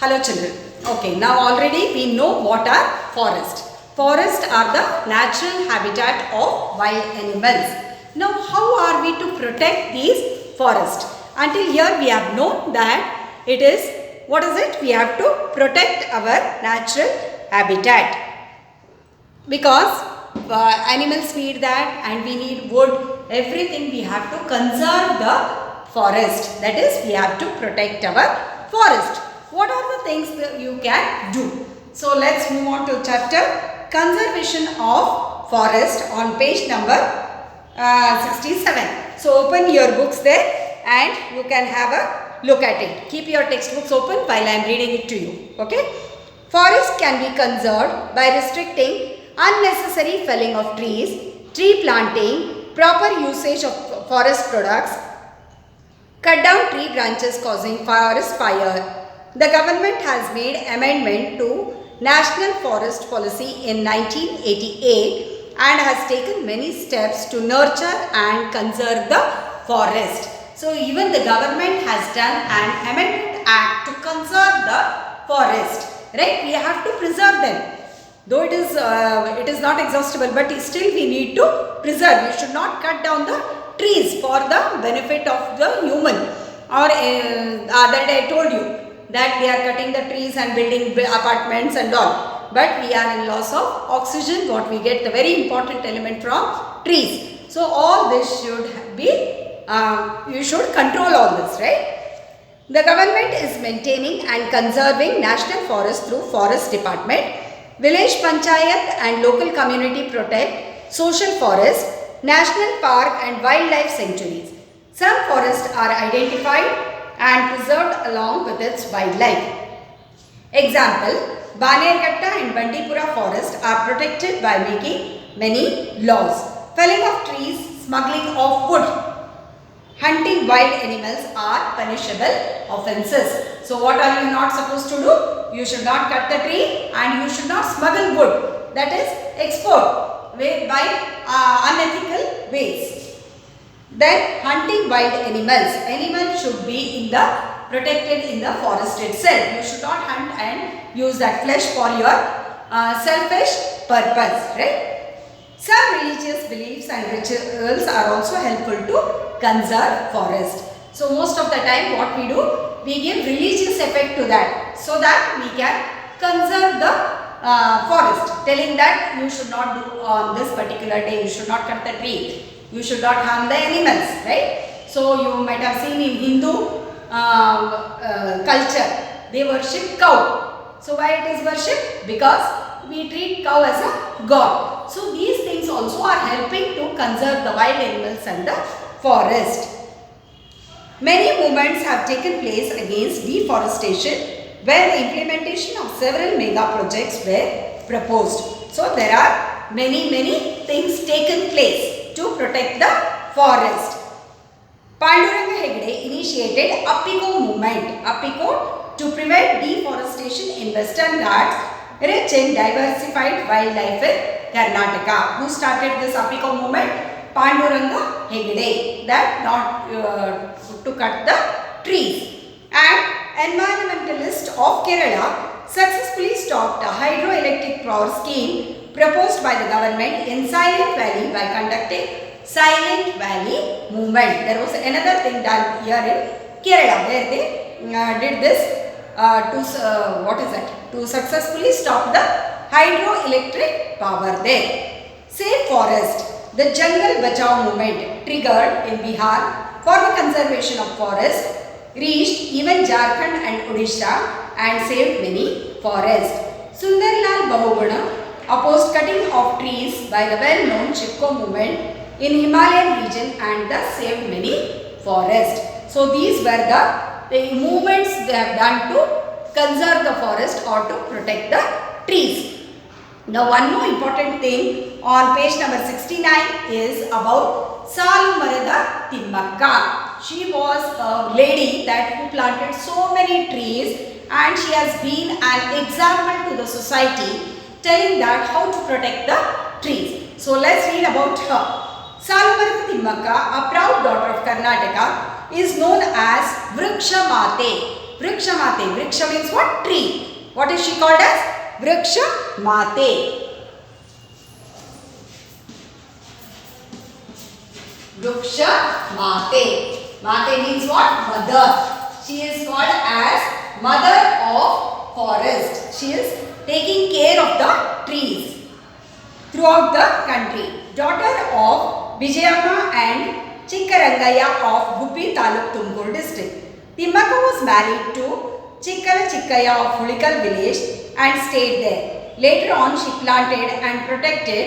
Hello children. Okay, now already we know what are forests. Forests are the natural habitat of wild animals. Now how are we to protect these forests? Until here we have known that it is, what is it? We have to protect our natural habitat. Because animals need that and we need wood, everything we have to conserve the forest. That is, we have to protect our forest. What are the things that you can do? So let's move on to chapter Conservation of Forest on page number 67. So open your books there and you can have a look at it. Keep your textbooks open while I am reading it to you. Okay. Forest can be conserved by restricting unnecessary felling of trees, tree planting, proper usage of forest products, cut down tree branches causing forest fire. The government has made amendment to National Forest Policy in 1988 and has taken many steps to nurture and conserve the forest. So even the government has done an amendment act to conserve the forest. Right? We have to preserve them. Though it is not exhaustible, but still we need to preserve. We should not cut down the trees for the benefit of the human. Or other day I told you that they are cutting the trees and building apartments and all. But we are in loss of oxygen, what we get, the very important element from trees. So all this should be, you should control all this, right? The government is maintaining and conserving national forest through forest department. Village panchayat and local community protect social forest, national park and wildlife sanctuaries. Some forests are identified and preserved along with its wildlife. Example, Banerghatta and Bandipura forest are protected by making many laws. Felling of trees, smuggling of wood, hunting wild animals are punishable offences. So what are you not supposed to do? You should not cut the tree and you should not smuggle wood. That is export by unethical ways. Then hunting wild animals. Animals should be protected in the forest itself. You should not hunt and use that flesh for your selfish purpose. Right? Some religious beliefs and rituals are also helpful to conserve forest. So most of the time what we do, we give religious effect to that so that we can conserve the forest. Telling that you should not do on this particular day, you should not cut the tree, you should not harm the animals, right? So you might have seen in Hindu culture, they worship cow. So why it is worship? Because we treat cow as a god. So these things also are helping to conserve the wild animals and the forest. Many movements have taken place against deforestation when the implementation of several mega projects were proposed. So there are many things taken place to protect the forest. Panduranga Hegde initiated Apiko movement. Apiko to prevent deforestation in Western Ghats, rich in diversified wildlife in Karnataka. Who started this Apiko movement? Panduranga Hegde, that not to cut the trees. And environmentalist of Kerala successfully stopped a hydroelectric power scheme proposed by the government in Silent Valley by conducting Silent Valley movement. There was another thing done here in Kerala where they did this to successfully stop the hydroelectric power there. Save forest. The Jungle Bachao movement triggered in Bihar for the conservation of forest reached even Jharkhand and Odisha and saved many forests. Sundarlal Bahuguna opposed cutting of trees by the well-known Chipko movement in Himalayan region and thus saved many forests. So these were the movements they have done to conserve the forest or to protect the trees. Now one more important thing on page number 69 is about Salu Marada Timmakka. She was a lady who planted so many trees and she has been an example to the society telling that how to protect the trees. So let's read about her. Salu Marada Timmakka, a proud daughter of Karnataka, is known as Vriksha Mate. Vriksha Mate. Vriksha means what? Tree. What is she called as? Vriksha Mate. Vriksha Mate. Mate means what? Mother. She is called as mother of forest. She is taking care of the trees throughout the country. Daughter of Vijayamma and Chikkarangaya of Guppy Taluk, Tumkur district. Timmaka was married to Chikkala Chikkaya of Hulikal village and stayed there. Later on, she planted and protected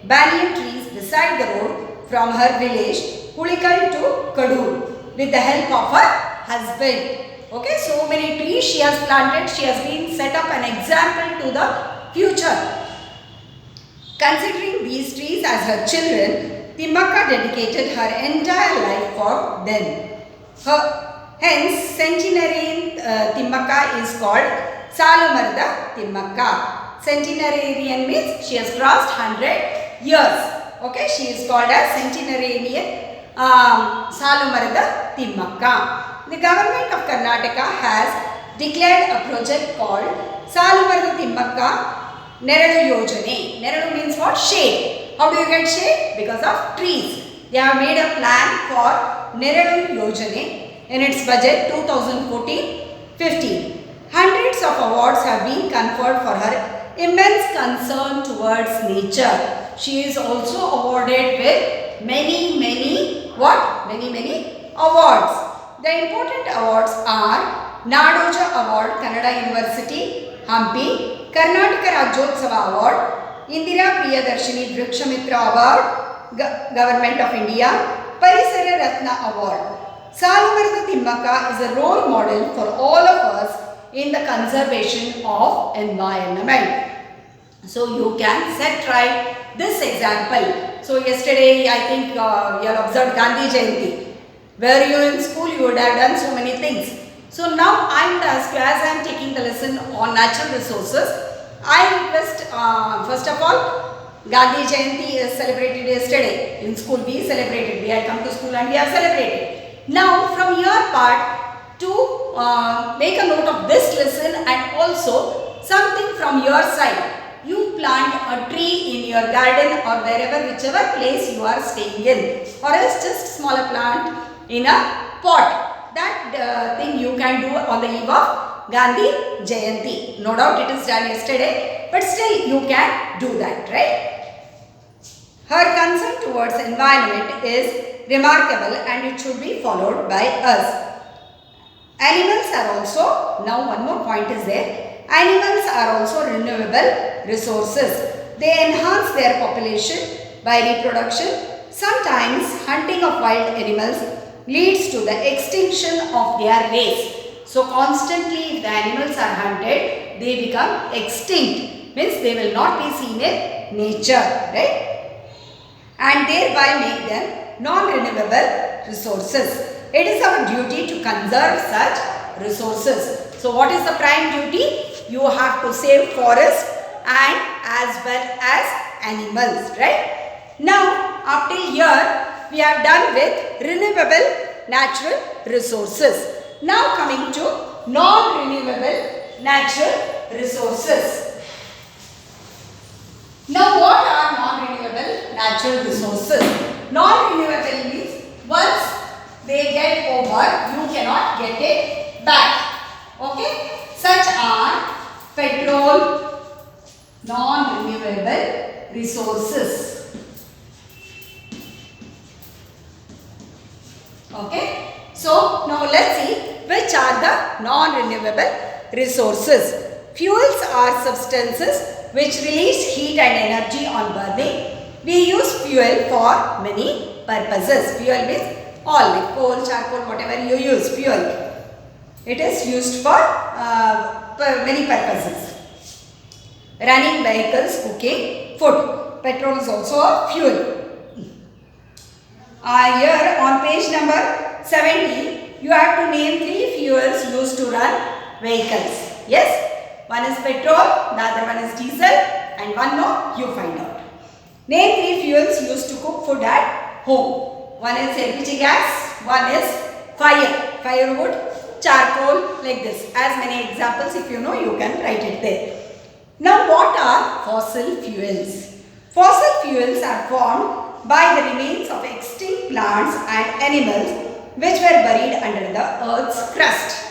banyan trees beside the road from her village Hulikal to Kadur with the help of her husband. Okay, so many trees she has planted. She has been set up an example to the future. Considering these trees as her children, Timmaka dedicated her entire life for them. Hence, centenarian Timmaka is called Salumarda Timmaka. Centenarian means she has crossed 100 years. Okay, she is called as centenarian Salumarda Timmaka. The government of Karnataka has declared a project called Salumarda Timmaka Neradu Yojane. Neradu means what? Shade. How do you get shade? Because of trees. They have made a plan for Neradu Yojane in its budget 2014-15. Hundreds of awards have been conferred for her immense concern towards nature. She is also awarded with many awards. The important awards are Nadoja Award, Kannada University, Hampi, Karnataka Rajyotsava Award, Indira Priyadarshini Vrikshamitra Award, Government of India, Parisara Ratna Award. Salumarda Timmaka is a role model for all of us in the conservation of environment. So you can set right this example. So yesterday I think you have observed Gandhi Jayanti. Where you in school you would have done so many things. So now I would ask you, as I am taking the lesson on natural resources, I request first of all, Gandhi Jayanti is celebrated yesterday. In school we celebrated. We had come to school and we have celebrated. Now from your part to make a note of this lesson and also something from your side. You plant a tree in your garden or wherever, whichever place you are staying in, or else just smaller plant in a pot. That thing you can do on the eve of Gandhi Jayanti. No doubt it is done yesterday, but still you can do that, right? Her concern towards environment is remarkable and it should be followed by us. Animals are also, now one more point is there, animals are also renewable resources. They enhance their population by reproduction. Sometimes hunting of wild animals leads to the extinction of their race. So constantly if the animals are hunted, they become extinct. Means they will not be seen in nature, right? And thereby make them non-renewable resources. It is our duty to conserve such resources. So what is the prime duty? You have to save forest and as well as animals, right? Now up till here we have done with renewable natural resources. Now coming to non-renewable natural resources. Now what are non-renewable natural resources? Non-renewable means once they get over, you cannot get it back. Okay? Such are petrol, non-renewable resources. Okay, so now let's see which are the non-renewable resources. Fuels are substances which release heat and energy on burning. We use fuel for many purposes. Fuel means all, like coal, charcoal, whatever you use, fuel. It is used for many purposes. Running vehicles, cooking, food. Petrol is also a fuel. Here on page number 70, you have to name 3 fuels used to run vehicles. Yes? One is petrol, the other one is diesel, and one more you find out. Name 3 fuels used to cook food at home. One is LPG gas, one is firewood, charcoal, like this. As many examples, if you know, you can write it there. Now, what are fossil fuels? Fossil fuels are formed by the remains of extinct plants and animals which were buried under the earth's crust.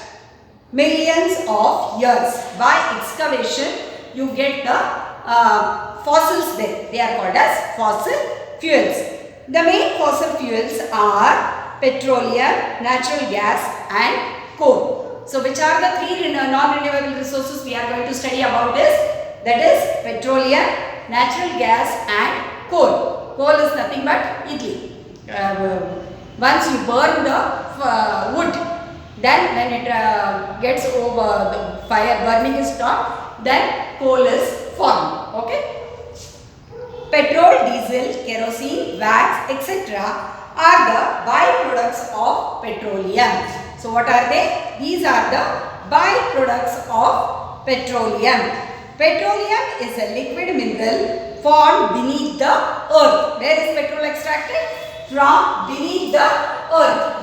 Millions of years. By excavation, you get the fossils there. They are called as fossil fuels. The main fossil fuels are petroleum, natural gas and coal. So, which are the three non-renewable resources we are going to study about this? That is petroleum, natural gas and coal. Coal is nothing but idli. Once you burn the wood, then when it gets over, the fire burning is stopped, then coal is formed. Okay. Petrol, diesel, kerosene, wax, etc. are the byproducts of petroleum. So, what are they? These are the byproducts of petroleum. Petroleum is a liquid mineral formed beneath the earth. Where is petrol extracted? From beneath the earth.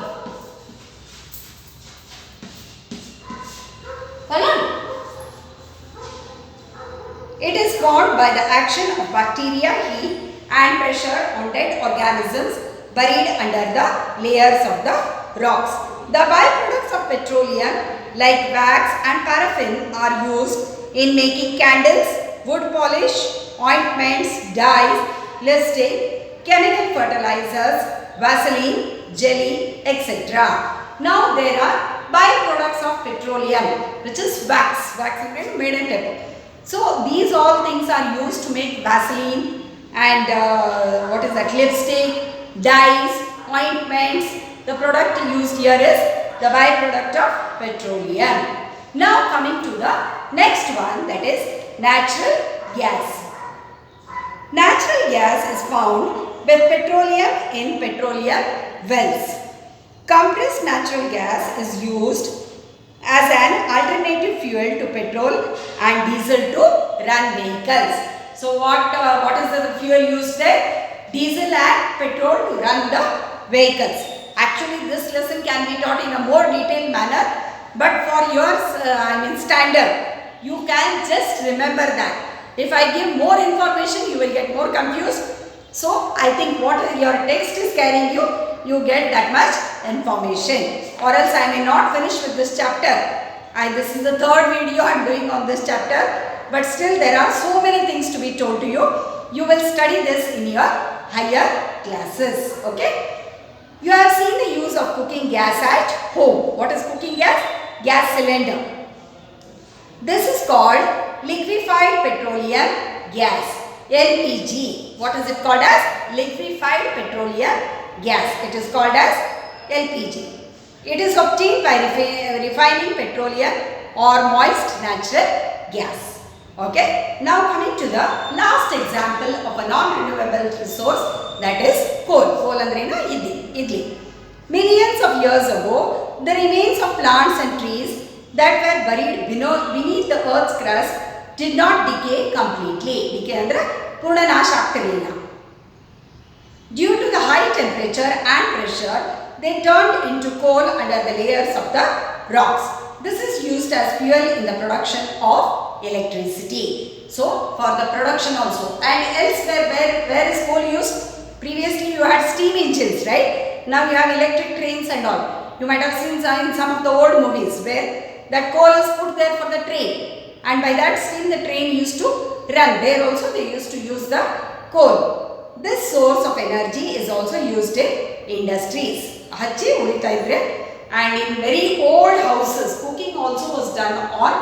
It is formed by the action of bacteria, heat and pressure on dead organisms buried under the layers of the rocks. The byproducts of petroleum like wax and paraffin are used in making candles, wood polish, ointments, dyes, lipstick, chemical fertilizers, Vaseline, jelly, etc. Now there are byproducts of petroleum, which is wax. Wax is made in type. So these all things are used to make Vaseline and what is that, lipstick, dyes, ointments. The product used here is the byproduct of petroleum. Now coming to the next one, that is natural gas. Natural gas is found with petroleum in petroleum wells. Compressed natural gas is used as an alternative fuel to petrol and diesel to run vehicles. So what is the fuel used there? Diesel and petrol to run the vehicles. Actually, this lesson can be taught in a more detailed manner, but for your standard, you can just remember that. If I give more information, you will get more confused. So, I think what your text is carrying you, you get that much information. Or else I may not finish with this chapter. This is the third video I am doing on this chapter. But still there are so many things to be told to you. You will study this in your higher classes. Okay. You have seen the use of cooking gas at home. What is cooking gas? Gas cylinder. This is called liquefied petroleum gas. LPG. What is it called as? Liquefied petroleum gas. It is called as LPG. It is obtained by refining petroleum or moist natural gas. Okay. Now coming to the last example of a non-renewable resource, that is coal. Coal andrena idli. Millions of years ago, the remains of plants and trees that were buried beneath the earth's crust did not decay completely. Decay andre purna nash agtirilla. Due to the high temperature and pressure, they turned into coal under the layers of the rocks. This is used as fuel in the production of electricity. So, for the production also. And elsewhere, where is coal used? Previously, you had steam engines, right? Now you have electric trains and all. You might have seen in some of the old movies where that coal is put there for the train. And by that steam, the train used to run. There also, they used to use the coal. This source of energy is also used in industries. And in very old houses, cooking also was done on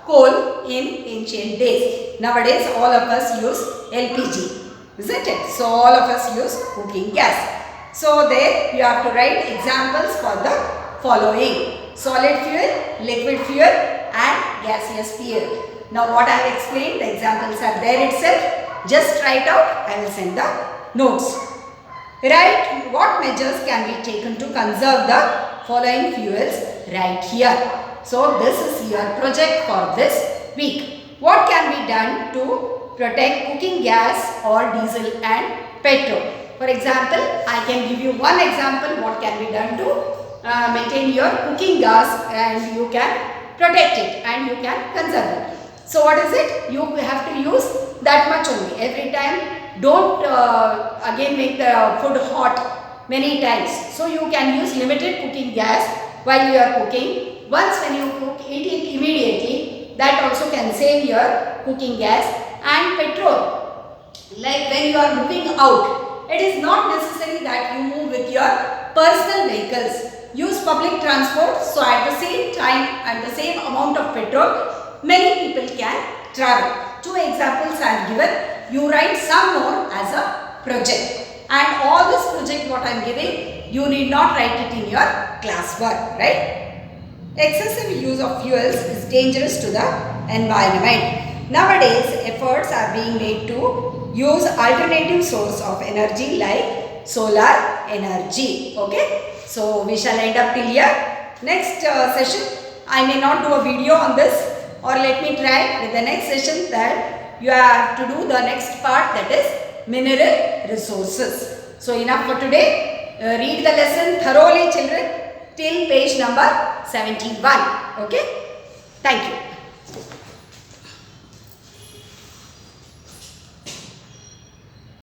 coal in ancient days. Nowadays, all of us use LPG, isn't it? So, all of us use cooking gas. So, there you have to write examples for the following: solid fuel, liquid fuel and gaseous fuel. Now, what I have explained, the examples are there itself. Just write out, I will send the notes. Write what measures can be taken to conserve the following fuels right here. So, this is your project for this week. What can be done to protect cooking gas or diesel and petrol? For example, I can give you one example what can be done to maintain your cooking gas, and you can protect it and you can conserve it. So what is it? You have to use that much only every time. Don't again make the food hot many times. So you can use limited cooking gas while you are cooking. Once when you cook, eat it immediately. That also can save your cooking gas. And petrol, like when you are moving out, it is not necessary that you move with your personal vehicles. Use public transport, so at the same time and the same amount of petrol, many people can travel. 2 examples I have given. You write some more as a project, and all this project what I am giving, you need not write it in your classwork, right? Excessive use of fuels is dangerous to the environment. Nowadays, efforts are being made to use alternative source of energy like solar energy. Okay. So we shall end up till here. Next session, I may not do a video on this, or let me try with the next session that you have to do the next part, that is mineral resources. So enough for today. Read the lesson thoroughly, children, till page number 71. Okay. Thank you.